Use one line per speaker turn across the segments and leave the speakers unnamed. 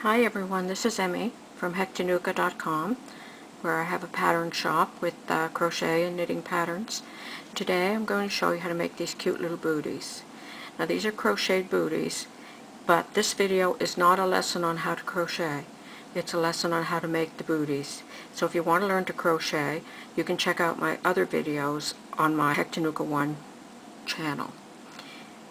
Hi everyone, this is Emmy from hectanuka.com, where I have a pattern shop with crochet and knitting patterns. Today I'm going to show you how to make these cute little booties. Now these are crocheted booties, but this video is not a lesson on how to crochet. It's a lesson on how to make the booties. So if you want to learn to crochet, you can check out my other videos on my Hectanuka 1 channel.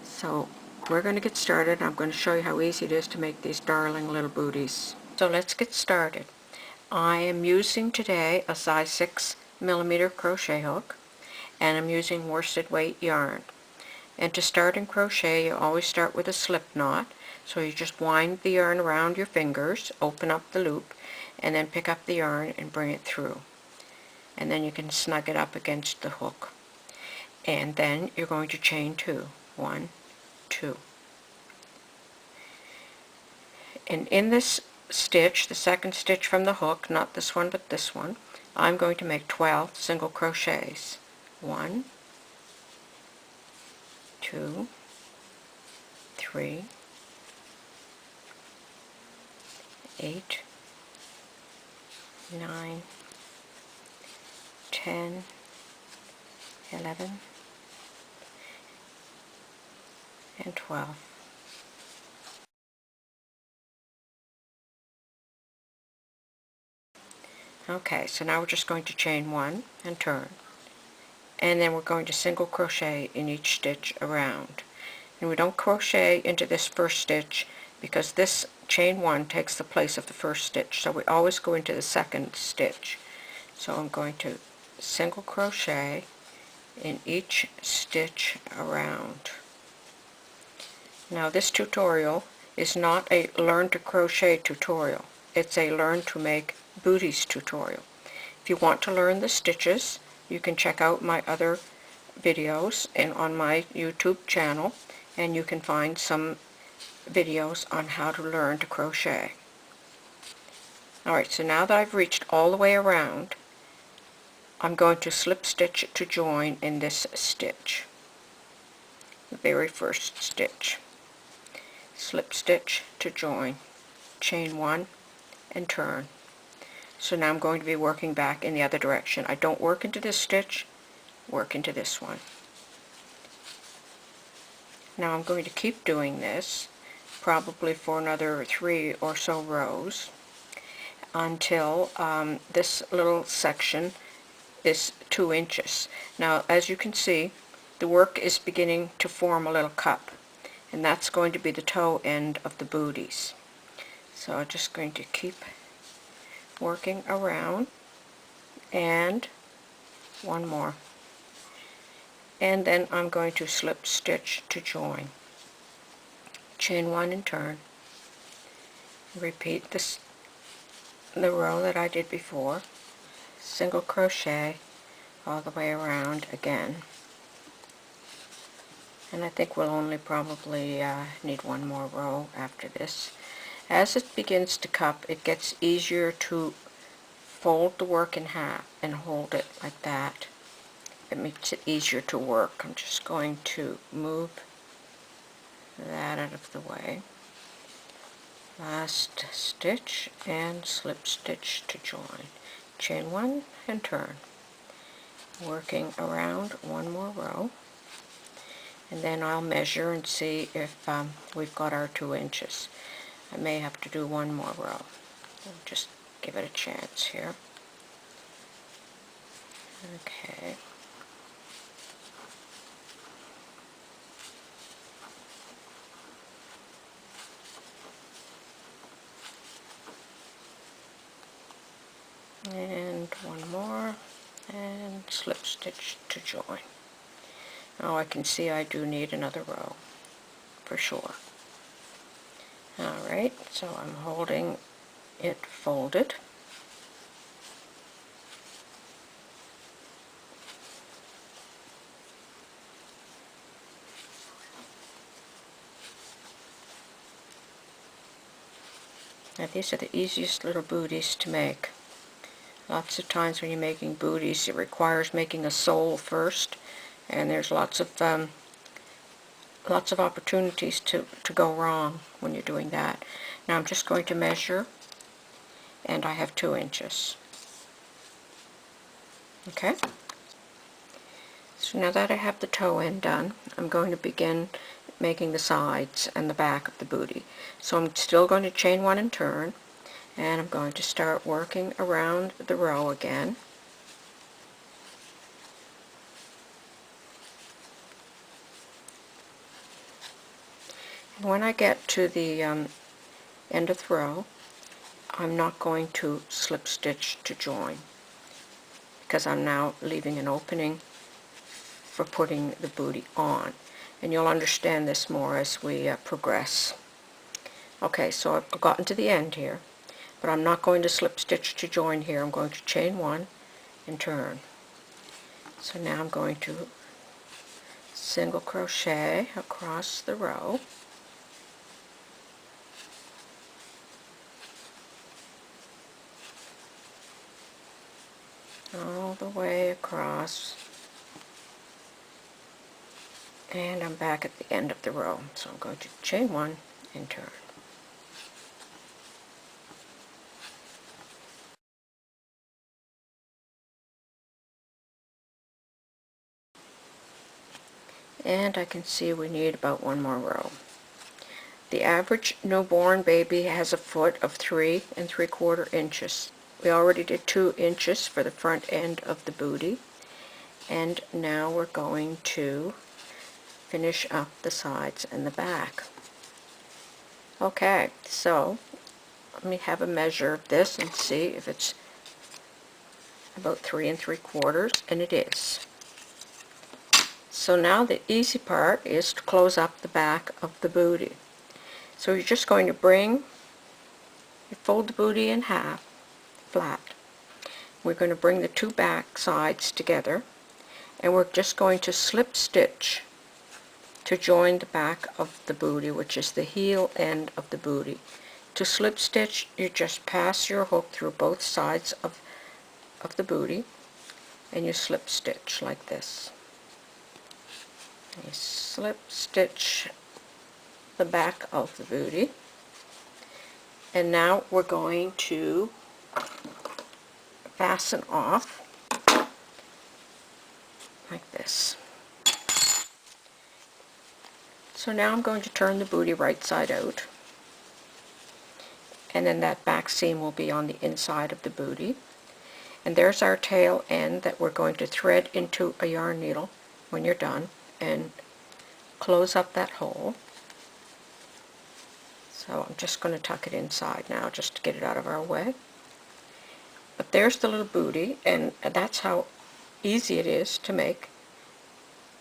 So we're going to get started. I'm going to show you how easy it is to make these darling little booties. So let's get started. I am using today a size 6mm crochet hook, and I'm using worsted weight yarn. And to start in crochet, you always start with a slip knot. So you just wind the yarn around your fingers, open up the loop, and then pick up the yarn and bring it through. And then you can snug it up against the hook. And then you're going to chain 2. 1, 2. And in this stitch, the second stitch from the hook, not this one but this one, I'm going to make 12 single crochets. 1, 2, 3, 8, 9, 10, 11, and 12. Okay, so now we're just going to chain 1 and turn. And then we're going to single crochet in each stitch around. And we don't crochet into this first stitch because this chain 1 takes the place of the first stitch. So we always go into the second stitch. So I'm going to single crochet in each stitch around. Now this tutorial is not a learn to crochet tutorial. It's a learn to make booties tutorial. If you want to learn the stitches, you can check out my other videos and on my YouTube channel, and you can find some videos on how to learn to crochet. Alright, so now that I've reached all the way around, I'm going to slip stitch to join in this stitch, the very first stitch. Slip stitch to join, chain 1 and turn. So now I'm going to be working back in the other direction. I don't work into this stitch, work into this one. Now I'm going to keep doing this probably for another 3 or so rows until this little section is 2 inches. Now as you can see, the work is beginning to form a little cup, and that's going to be the toe end of the booties. So I'm just going to keep working around, and one more, and then I'm going to slip stitch to join, chain 1 and turn. Repeat this, the row that I did before, single crochet all the way around again, and I think we'll only probably need one more row after this. As it begins to cup, it gets easier to fold the work in half and hold it like that. It makes it easier to work. I'm just going to move that out of the way. Last stitch and slip stitch to join. Chain 1 and turn. Working around one more row, and then I'll measure and see if we've got our 2 inches. I may have to do one more row. I'll just give it a chance here. Okay. And one more, and slip stitch to join. Now I can see I do need another row for sure. Alright, so I'm holding it folded. Now these are the easiest little booties to make. Lots of times when you're making booties, it requires making a sole first, and there's lots of lots of opportunities to go wrong when you're doing that. Now I'm just going to measure, and I have 2 inches. Okay? So now that I have the toe end done, I'm going to begin making the sides and the back of the bootie. So I'm still going to chain 1 and turn, and I'm going to start working around the row again. And when I get to the end of the row, I'm not going to slip stitch to join, because I'm now leaving an opening for putting the bootie on. And you'll understand this more as we progress. Okay, so I've gotten to the end here, but I'm not going to slip stitch to join here. I'm going to chain 1 and turn. So now I'm going to single crochet across the row, all the way across, and I'm back at the end of the row. So I'm going to chain 1 and turn. And I can see we need about 1 more row. The average newborn baby has a foot of 3 3/4 inches. We already did 2 inches for the front end of the bootie, and now we're going to finish up the sides and the back. Okay, so let me have a measure of this and see if it's about 3 3/4, and it is. So now the easy part is to close up the back of the bootie. So you're just going to fold the bootie in half, flat. We're going to bring the 2 back sides together, and we're just going to slip stitch to join the back of the bootie, which is the heel end of the bootie. To slip stitch, you just pass your hook through both sides of the bootie, and you slip stitch like this. You slip stitch the back of the bootie, and now we're going to fasten off like this. So now I'm going to turn the bootie right side out, and then that back seam will be on the inside of the bootie. And there's our tail end that we're going to thread into a yarn needle when you're done and close up that hole. So I'm just going to tuck it inside now just to get it out of our way. But there's the little bootie, and that's how easy it is to make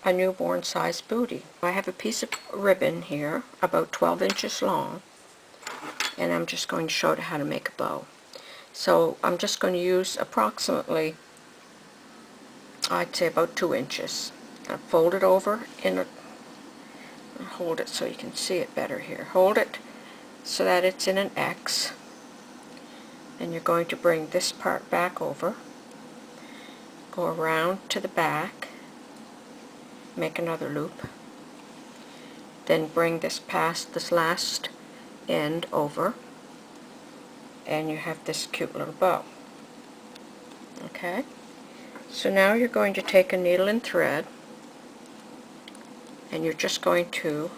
a newborn size bootie. I have a piece of ribbon here about 12 inches long, and I'm just going to show you how to make a bow. So I'm just going to use approximately, I'd say about 2 inches. I fold it over in a, hold it so you can see it better here. Hold it so that it's in an X, and you're going to bring this part back over, go around to the back, make another loop, then bring this past this last end over, and you have this cute little bow. Okay, so now you're going to take a needle and thread, and you're just going to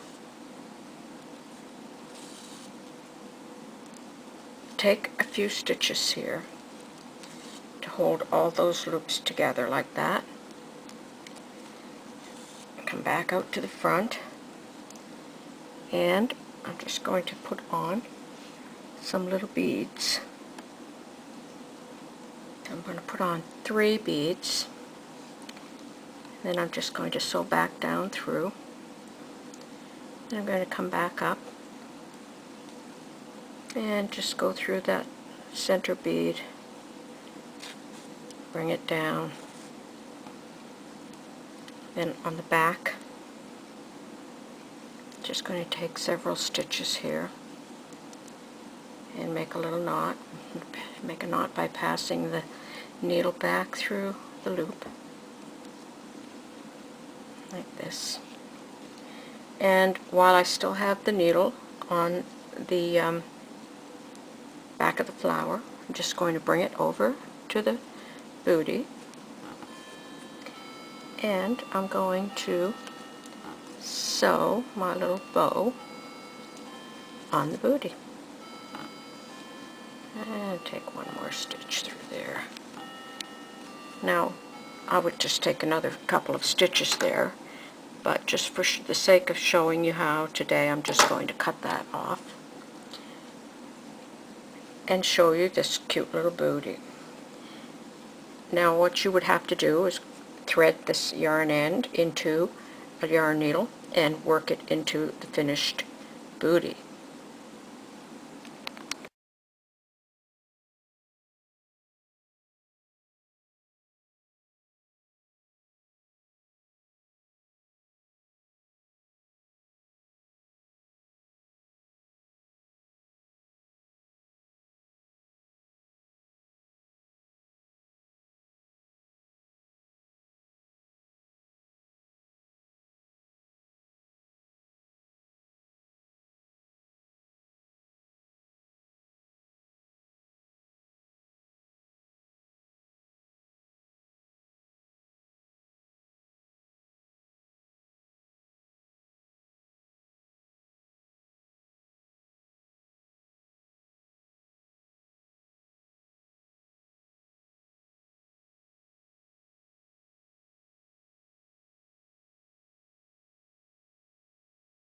take a few stitches here to hold all those loops together like that. Come back out to the front, and I'm just going to put on some little beads. I'm going to put on 3 beads, then I'm just going to sew back down through, and I'm going to come back up and just go through that center bead, bring it down, then on the back just going to take several stitches here and make a little knot. Make a knot by passing the needle back through the loop like this. And while I still have the needle on the back of the flower, I'm just going to bring it over to the bootie, and I'm going to sew my little bow on the bootie. And take one more stitch through there. Now, I would just take another couple of stitches there, but just for the sake of showing you how today, I'm just going to cut that off and show you this cute little bootie. Now what you would have to do is thread this yarn end into a yarn needle and work it into the finished bootie.